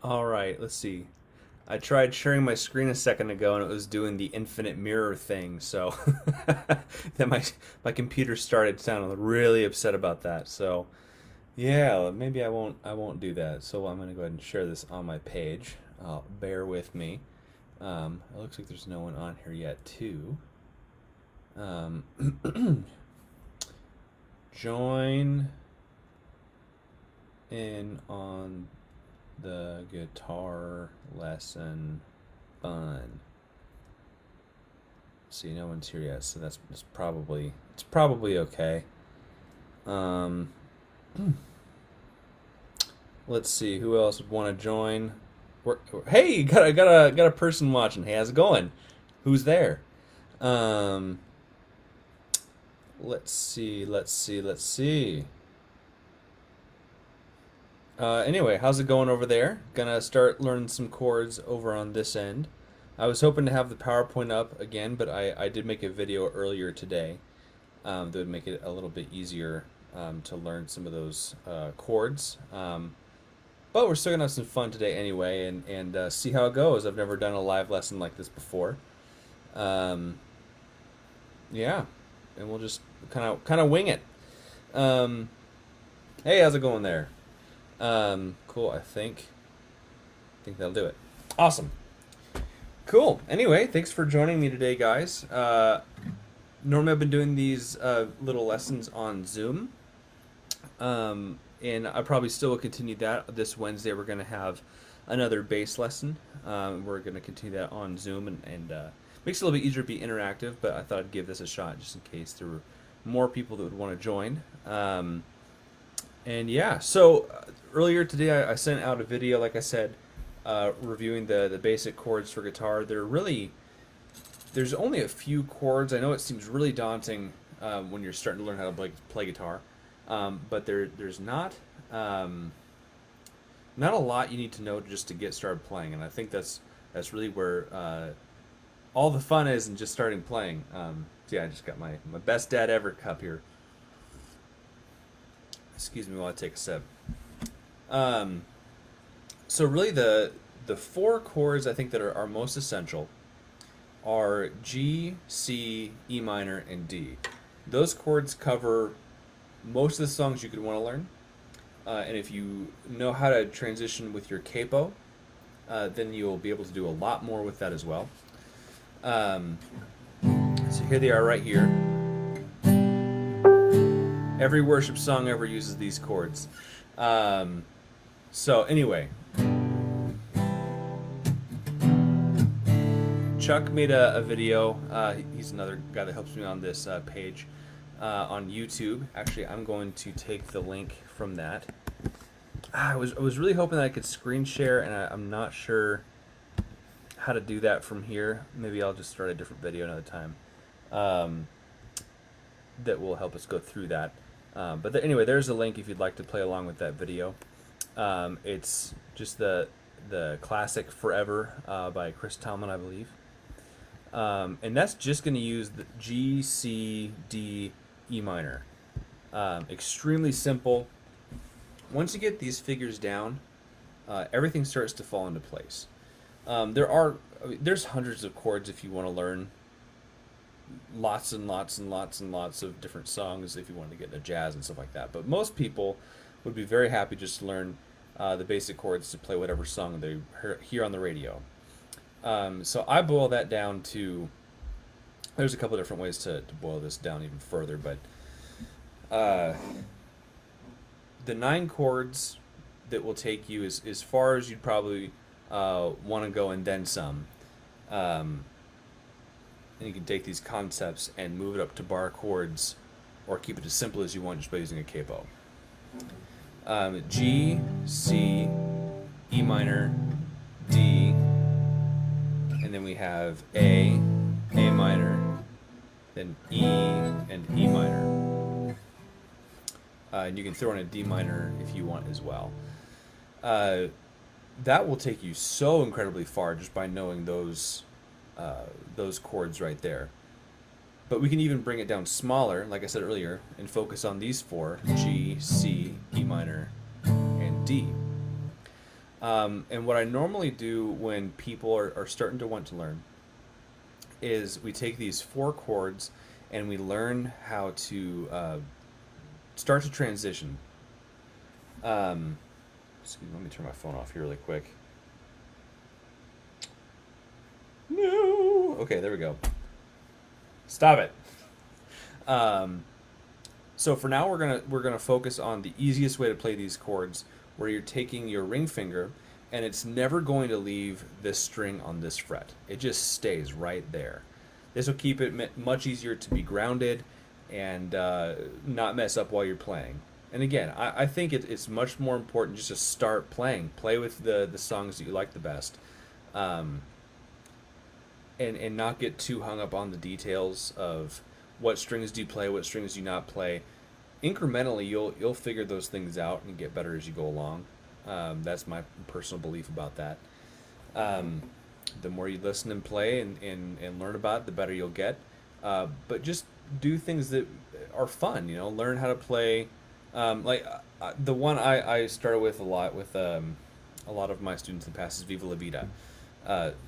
All right, let's see. I tried sharing my screen a second ago and it was doing the infinite mirror thing, so then my computer started sounding really upset about that. So yeah, maybe I won't do that. So I'm gonna go ahead and share this on my page. Bear with me. It looks like there's no one on here yet, too. Um, join in on the guitar lesson fun. See, no one's here yet, so it's probably okay. Um, let's see who else would want to join. Hey, got a person watching. Hey, how's it going? Who's there? Um, let's see. Anyway, how's it going over there? Gonna start learning some chords over on this end. I was hoping to have the PowerPoint up again, but I did make a video earlier today that would make it a little bit easier to learn some of those chords. But we're still gonna have some fun today anyway, and see how it goes. I've never done a live lesson like this before. Um, yeah, and we'll just kind of wing it. Um, hey, how's it going there? Cool. I think that'll do it. Awesome. Cool. Anyway, thanks for joining me today, guys. Normally I've been doing these little lessons on Zoom, and I probably still will continue that. This Wednesday we're going to have another bass lesson. We're going to continue that on Zoom, and makes it a little bit easier to be interactive. But I thought I'd give this a shot just in case there were more people that would want to join. And yeah, so earlier today I sent out a video, like I said, reviewing the basic chords for guitar. There's only a few chords. I know it seems really daunting when you're starting to learn how to play guitar, but there's not a lot you need to know just to get started playing, and I think that's really where all the fun is in just starting playing. So yeah, I just got my best dad ever cup here. Excuse me while I take a sip. Um, so really the four chords I think that are most essential are G, C, E minor, and D. Those chords cover most of the songs you could want to learn. And if you know how to transition with your capo, then you'll be able to do a lot more with that as well. Um, so here they are right here. Every worship song ever uses these chords. So anyway, Chuck made a video. He's another guy that helps me on this page on YouTube. Actually, I'm going to take the link from that. I was really hoping that I could screen share, and I'm not sure how to do that from here. Maybe I'll just start a different video another time that will help us go through that. Anyway, there's a link if you'd like to play along with that video. It's just the classic Forever by Chris Tomlin, I believe. And that's just going to use the G, C, D, E minor. Extremely simple. Once you get these figures down, everything starts to fall into place. There's hundreds of chords if you want to learn lots and lots and lots and lots of different songs if you want to get into jazz and stuff like that. But most people would be very happy just to learn the basic chords to play whatever song they hear on the radio. So I boil that down to, there's a couple different ways to boil this down even further, but the 9 chords that will take you as far as you'd probably want to go and then some. And you can take these concepts and move it up to bar chords or keep it as simple as you want just by using a capo. G, C, E minor, D, and then we have A minor, then E, and E minor. And you can throw in a D minor if you want as well. That will take you so incredibly far just by knowing those chords right there. But we can even bring it down smaller, like I said earlier, and focus on these 4, G, C, E minor, and D. And what I normally do when people are starting to want to learn is we take these four chords and we learn how to start to transition. Excuse me, let me turn my phone off here really quick. No. Okay, there we go. Stop it. Um, so for now, we're gonna focus on the easiest way to play these chords, where you're taking your ring finger, and it's never going to leave this string on this fret. It just stays right there. This will keep it much easier to be grounded and not mess up while you're playing. And again, I think it's much more important just to start playing. Play with the songs that you like the best. Um, and not get too hung up on the details of what strings do you play, what strings do you not play. Incrementally, you'll figure those things out and get better as you go along. That's my personal belief about that. Um, the more you listen and play and learn about it, the better you'll get. But just do things that are fun. You know, learn how to play. The one I started with a lot with a lot of my students in the past is Viva La Vida.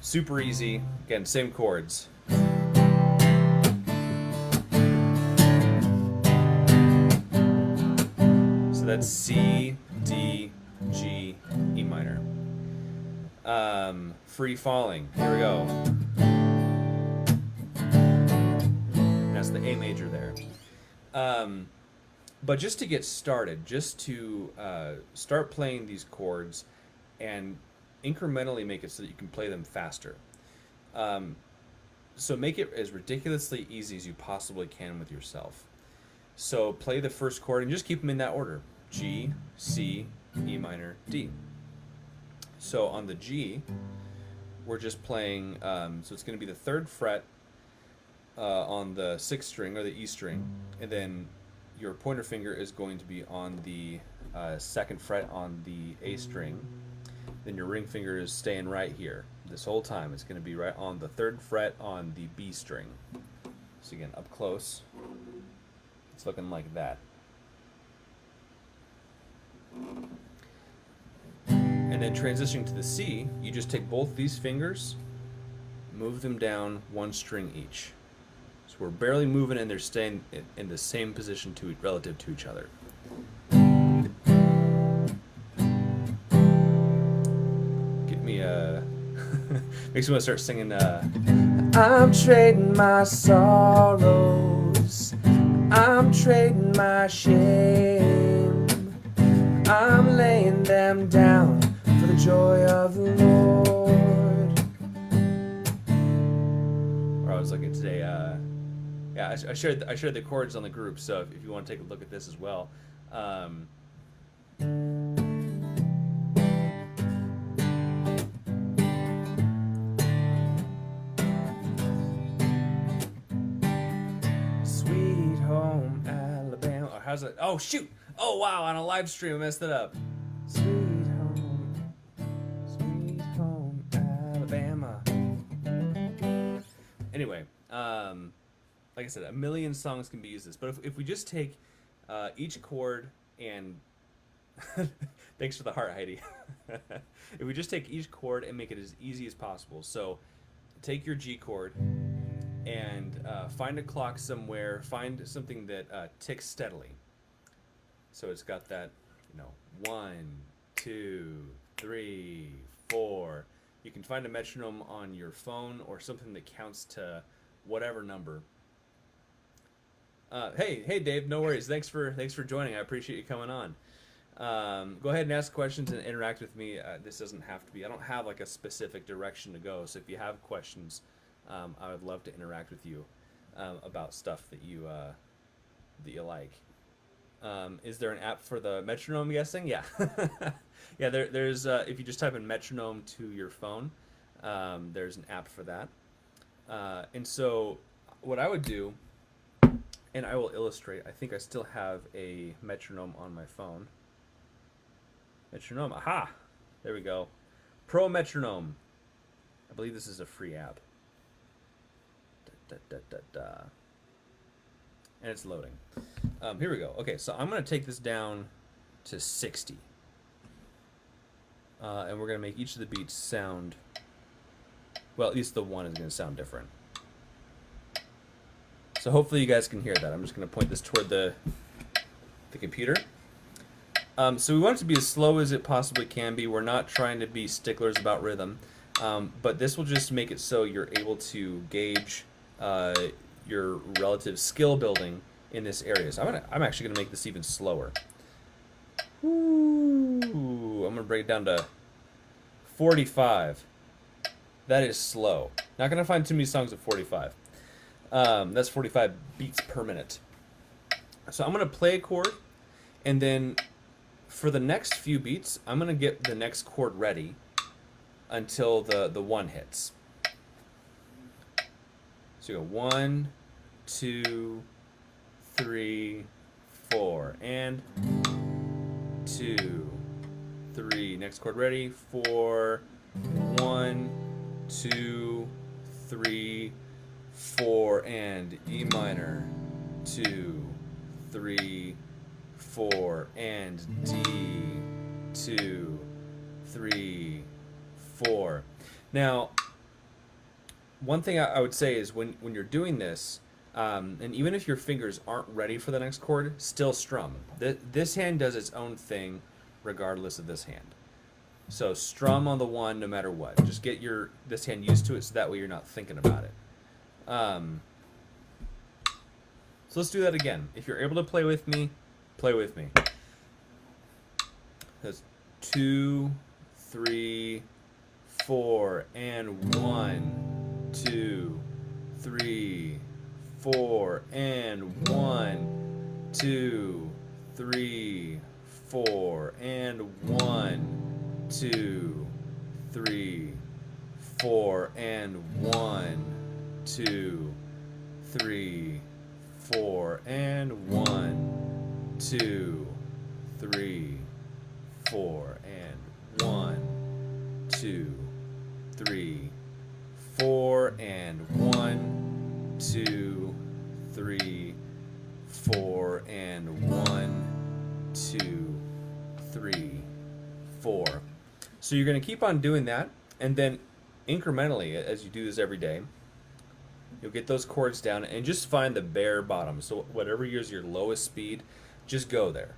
Super easy. Again, same chords. So that's C, D, G, E minor. Free Falling. Here we go. And that's the A major there. But just to get started, just to start playing these chords and incrementally make it so that you can play them faster. So make it as ridiculously easy as you possibly can with yourself. So play the first chord and just keep them in that order. G, C, E minor, D. So on the G, we're just playing, so it's going to be the third fret on the sixth string or the E string, and then your pointer finger is going to be on the second fret on the A string. Then your ring finger is staying right here this whole time. It's going to be right on the third fret on the B string. So again, up close, it's looking like that. And then transitioning to the C, you just take both these fingers, move them down one string each. So we're barely moving and they're staying in the same position relative to each other. Get me makes me want to start singing I'm trading my sorrows, I'm trading my shame, I'm laying them down for the joy of the Lord. Or I was looking today, yeah, I shared the chords on the group, so if you want to take a look at this as well. Sweet Home Alabama. Or how's it? Oh shoot! Oh wow! On a live stream, I messed it up. Sweet Home Alabama. Anyway, like I said, a million songs can be used this, but if we just take each chord and thanks for the heart, Heidi. If we just take each chord and make it as easy as possible, so take your G chord and find a clock somewhere, find something that ticks steadily. So it's got that, 1, 2, 3, 4. You can find a metronome on your phone or something that counts to whatever number. Hey, Dave. No worries. Thanks for joining. I appreciate you coming on. Go ahead and ask questions and interact with me. This doesn't have to be. I don't have like a specific direction to go. So if you have questions, I would love to interact with you about stuff that you like. Is there an app for the metronome? I'm guessing, yeah. Yeah, there's if you just type in metronome to your phone, there's an app for that. And so what I would do, and I will illustrate, I think I still have a metronome on my phone. Metronome, aha! There we go. Pro Metronome. I believe this is a free app. And it's loading. Here we go. Okay, so I'm going to take this down to 60. and we're going to make each of the beats sound, well, at least the one is going to sound different. So hopefully you guys can hear that. I'm just going to point this toward the computer. So we want it to be as slow as it possibly can be. We're not trying to be sticklers about rhythm, but this will just make it so you're able to gauge your relative skill building in this area. So I'm actually going to make this even slower. Ooh, I'm going to break it down to 45. That is slow. Not going to find too many songs at 45. That's 45 beats per minute. So I'm going to play a chord, and then for the next few beats, I'm going to get the next chord ready until the one hits. So you go 1, 2, 3, 4, and 2, 3. Next chord ready. 4, 1, 2, 3, 4, and E minor. 2, 3, 4, and D. 2, 3, 4. Now, one thing I would say is when you're doing this, and even if your fingers aren't ready for the next chord, still strum. This hand does its own thing regardless of this hand. So strum on the one no matter what. Just get this hand used to it so that way you're not thinking about it. So let's do that again. If you're able to play with me, play with me. That's 2, 3, 4, and 1, 2, 3, 4, and 1, 2, 3, 4, and 1, 2, 3, 4, and 1, 2, 3, 4, and 1, 2, 3, 4, and 1, 2, 3, 4, and 1, 2, 3, 4, and 1, 2, 3, 4. So you're going to keep on doing that, and then incrementally, as you do this every day, you'll get those chords down and just find the bare bottom. So whatever is your lowest speed, just go there.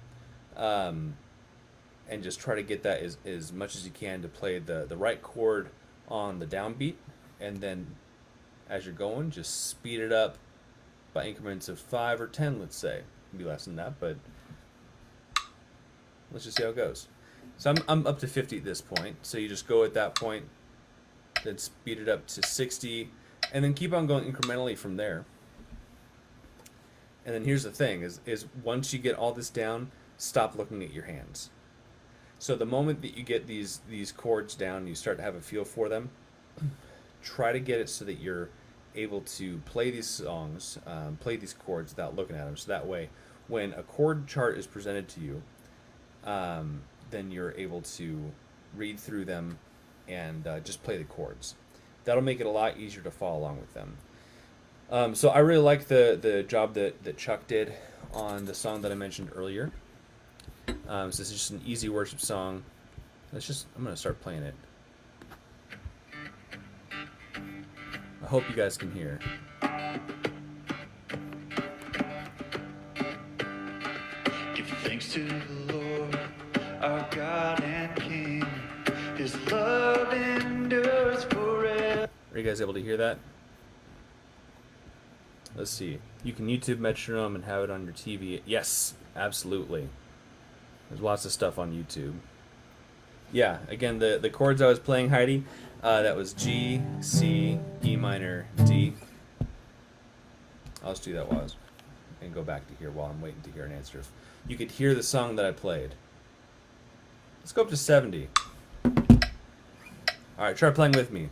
And just try to get that as much as you can to play the right chord on the downbeat. And then as you're going, just speed it up by increments of 5 or 10, let's say. It'll be less than that, but let's just see how it goes. So I'm up to 50 at this point. So you just go at that point, then speed it up to 60, and then keep on going incrementally from there. And then here's the thing, is once you get all this down, stop looking at your hands. So the moment that you get these chords down, you start to have a feel for them, try to get it so that you're able to play these songs, play these chords without looking at them. So that way, when a chord chart is presented to you, then you're able to read through them and just play the chords. That'll make it a lot easier to follow along with them. So I really like the job that Chuck did on the song that I mentioned earlier. So this is just an easy worship song. I'm going to start playing it. I hope you guys can hear. Give thanks to the Lord, our God and King. His love endures forever. Are you guys able to hear that? Let's see. You can YouTube metronome and have it on your TV. Yes, absolutely. There's lots of stuff on YouTube. Yeah, again, the chords I was playing, Heidi, that was G, C, E minor, D. I'll just do that and go back to here while I'm waiting to hear an answer. If you could hear the song that I played. Let's go up to 70. Alright, try playing with me.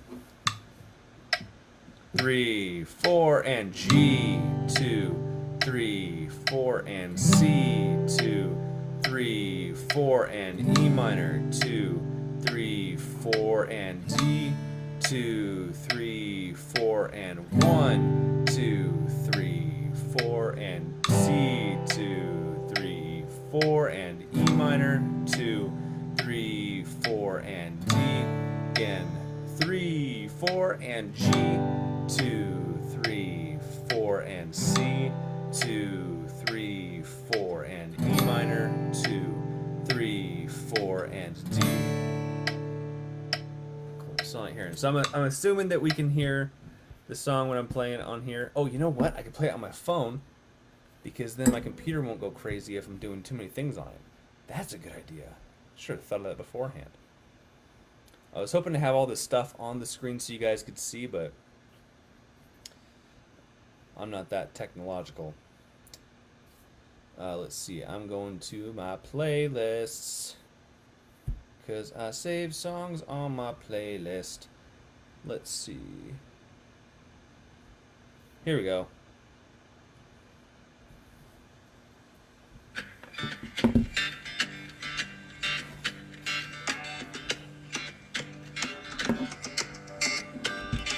3, 4, and G, 2, 3, 4, and C, 2, 3, 4, and E minor, 2, 3, 4, and D, 2, 3, 4, and 1, 2, 3, 4, and C, 2, 3, 4, and E minor, 2, 3, 4 and D. Again, 3, 4 and G. 2, 3, 4 and C. 2, 3, 4 and E minor. 2, 3, 4 and D. Cool. So I'm hearing. So I'm assuming that we can hear the song when I'm playing it on here. Oh, you know what? I can play it on my phone because then my computer won't go crazy if I'm doing too many things on it. That's a good idea. Should have thought of that beforehand. I was hoping to have all this stuff on the screen so you guys could see, but I'm not that technological. Let's see. I'm going to my playlists because I save songs on my playlist. Let's see. Here we go.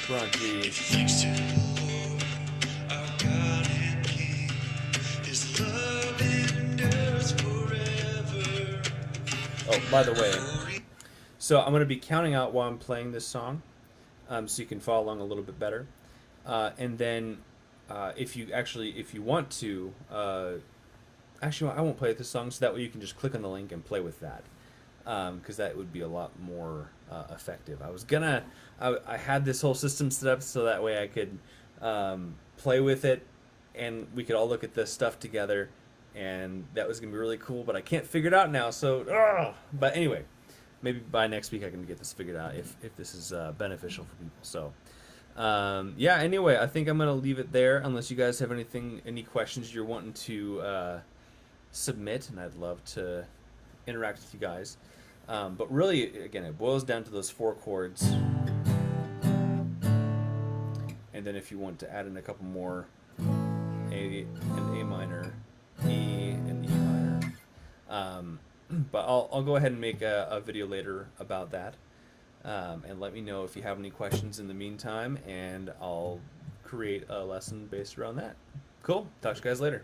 Come on, G. Thanks to the Lord, our God and King. His love endures forever. Oh, by the way, so I'm going to be counting out while I'm playing this song, so you can follow along a little bit better. And then, if you want to, actually, I won't play this song, so that way you can just click on the link and play with that, because that would be a lot more effective. I had this whole system set up so that way I could play with it, and we could all look at this stuff together, and that was gonna be really cool. But I can't figure it out now. So, but anyway, maybe by next week I can get this figured out if this is beneficial for people. So. Yeah, anyway, I think I'm going to leave it there unless you guys have any questions you're wanting to submit, and I'd love to interact with you guys. But really, again, it boils down to those 4 chords. And then if you want to add in a couple more, A and A minor, E and E minor. But I'll go ahead and make a video later about that. And let me know if you have any questions in the meantime, and I'll create a lesson based around that. Cool. Talk to you guys later.